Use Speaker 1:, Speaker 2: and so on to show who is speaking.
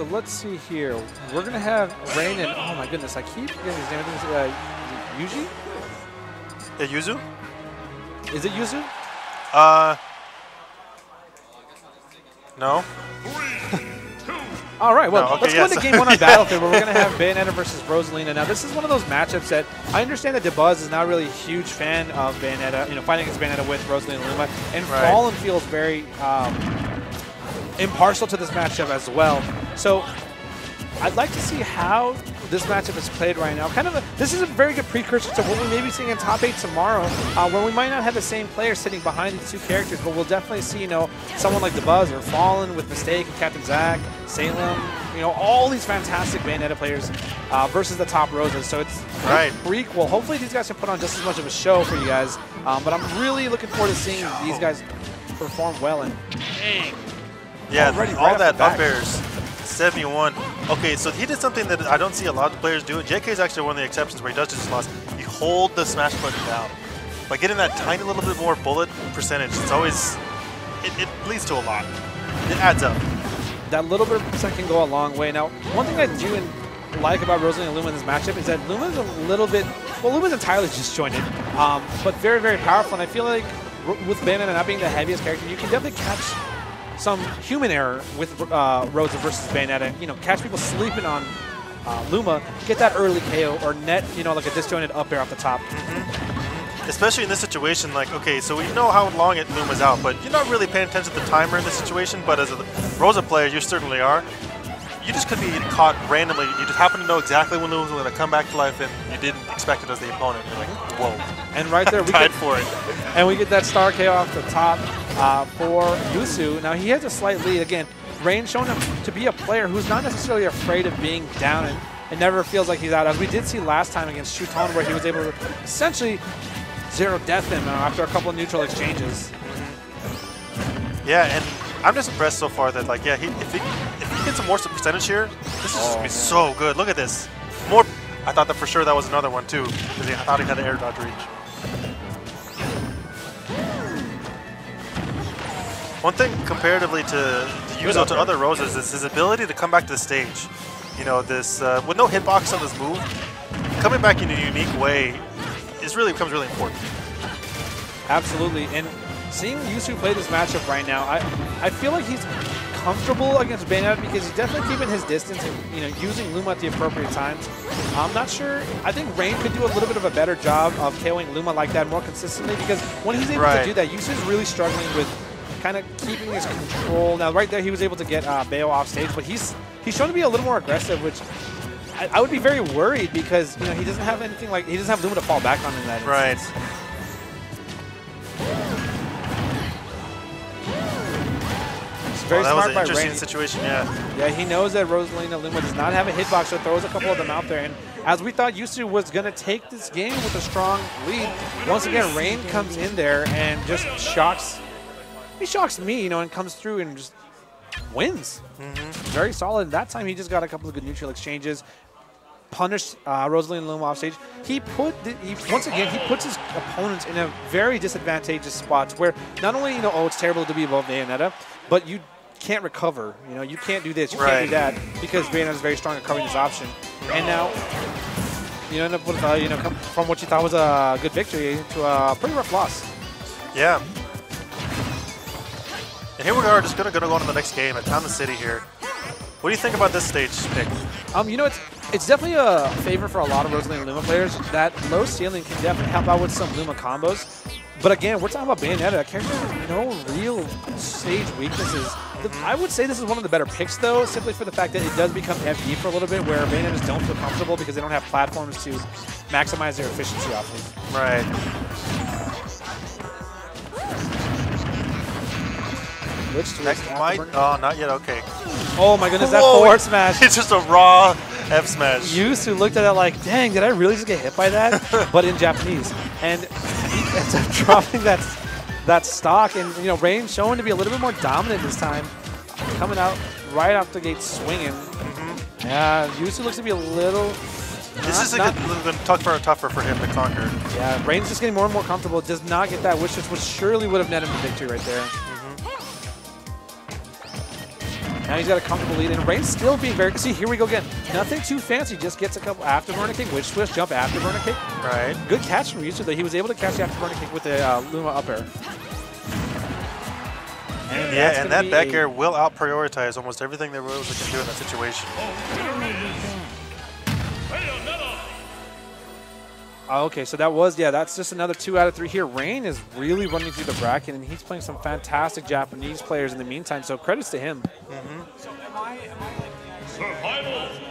Speaker 1: so let's see here. We're going to have Rain and, oh my goodness, I keep forgetting his name. I think it's Yuji?
Speaker 2: Yeah, Yuzu?
Speaker 1: Is it Yuzu?
Speaker 2: No.
Speaker 1: All right, well,
Speaker 2: no, okay,
Speaker 1: let's go into game 1 on Battlefield, where we're going to have Bayonetta versus Rosalina. Now, this is one of those matchups that I understand that DeBuzz is not really a huge fan of Bayonetta, fighting against Bayonetta with Rosalina and Luma, and Fallen feels very impartial to this matchup as well. So I'd like to see how this matchup is played right now. This is a very good precursor to what we may be seeing in top 8 tomorrow, where we might not have the same player sitting behind these two characters, but we'll definitely see, someone like DeBuzz or Fallen with Mistake and Captain Zack, Salem, all these fantastic Bayonetta players versus the top Roses. So it's a prequel. Hopefully these guys can put on just as much of a show for you guys. But I'm really looking forward to seeing these guys perform well. And dang.
Speaker 2: Yeah, all that up airs. 71. Okay, so he did something that I don't see a lot of players do. JK is actually one of the exceptions where he does just lost. You hold the smash button down. By getting that tiny little bit more bullet percentage, it's always, it leads to a lot. It adds up.
Speaker 1: That little bit of percent can go a long way. Now, one thing I do like about Rosalina and Luma in this matchup is that Luma's a little bit, well, Luma's entirely disjointed, but very, very powerful. And I feel like with Bayonetta not being the heaviest character, you can definitely catch some human error with Rosa versus Bayonetta. Catch people sleeping on Luma, get that early KO, or net, like a disjointed up air off the top.
Speaker 2: Especially in this situation, like, okay, so we know how long Luma's out, but you're not really paying attention to the timer in this situation, but as a Rosa player, you certainly are. You just could be caught randomly. You just happen to know exactly when Luma's going to come back to life, and you didn't expect it as the opponent. You're like, whoa.
Speaker 1: And right there, we
Speaker 2: died for it.
Speaker 1: And we get that star KO off the top for Yuzu. Now, he has a slight lead. Again, Rain showing him to be a player who's not necessarily afraid of being down and never feels like he's out. As we did see last time against Shuton, where he was able to essentially zero death him after a couple of neutral exchanges.
Speaker 2: Yeah, and I'm just impressed so far that, like, yeah, if he gets some more percentage here, this is just going to be so good. Look at this. More. I thought that for sure that was another one, too, because I thought he had an air dodge reach. One thing comparatively to Yuzu to other Roses is his ability to come back to the stage. This with no hitbox on this move, coming back in a unique way becomes really important.
Speaker 1: Absolutely, and seeing Yuzu play this matchup right now, I feel like he's comfortable against Bayonetta because he's definitely keeping his distance and using Luma at the appropriate times. I'm not sure. I think Rain could do a little bit of a better job of KOing Luma like that more consistently, because when he's able to do that, Yuzu is really struggling with kind of keeping his control. Now, right there, he was able to get Bayo off stage, but he's shown to be a little more aggressive, which I would be very worried because he doesn't have anything he doesn't have Luma to fall back on in that instance. Very
Speaker 2: that
Speaker 1: smart
Speaker 2: was an
Speaker 1: by
Speaker 2: interesting
Speaker 1: Rain.
Speaker 2: situation, yeah.
Speaker 1: Yeah, he knows that Rosalina Luma does not have a hitbox, so throws a couple of them out there. And as we thought Yuzu was going to take this game with a strong lead, once again, Rain comes in there and just shocks. He shocks me, and comes through and just wins. Very solid. That time he just got a couple of good neutral exchanges. Punished Rosalina Luma off stage. Once again, he puts his opponents in a very disadvantageous spot where not only, it's terrible to be above Bayonetta, but you can't recover. You can't do this, you can't do that, because Bayonetta is very strong at covering this option. And now, you end up with, from what you thought was a good victory to a pretty rough loss.
Speaker 2: Yeah. And here we are, just going to go on to the next game at Town and City here. What do you think about this stage pick?
Speaker 1: It's definitely a favor for a lot of Rosalina Luma players. That low ceiling can definitely help out with some Luma combos. But again, we're talking about Bayonetta, a character with no real stage weaknesses. I would say this is one of the better picks, though, simply for the fact that it does become FD for a little bit, where Bayonettas don't feel comfortable because they don't have platforms to maximize their efficiency off of.
Speaker 2: Right.
Speaker 1: Which to
Speaker 2: next might? Oh, not yet. Okay.
Speaker 1: Oh my goodness, that forward smash!
Speaker 2: It's just a raw F smash.
Speaker 1: Yuzu looked at it like, dang, did I really just get hit by that? But in Japanese, and he ends up dropping that stock. And Rain showing to be a little bit more dominant this time, coming out right out the gate swinging. Yeah, Yuzu looks to be a little.
Speaker 2: This is tougher for him to conquer.
Speaker 1: Yeah, Rain's just getting more and more comfortable. Does not get that wish, which surely would have netted him the victory right there. Now he's got a comfortable lead, and Rain's still being very... See, here we go again. Nothing too fancy, just gets a couple afterburner kick, witch twist, jump afterburner kick.
Speaker 2: Right.
Speaker 1: Good catch from Yuzu, though. He was able to catch the afterburner kick with the Luma up air.
Speaker 2: And that back air will out-prioritize almost everything that Rosa can do in that situation.
Speaker 1: Okay, so that was, that's just another 2 out of 3 here. Rain is really running through the bracket, and he's playing some fantastic Japanese players in the meantime, so credits to him.
Speaker 2: Mm-hmm.
Speaker 3: Survival.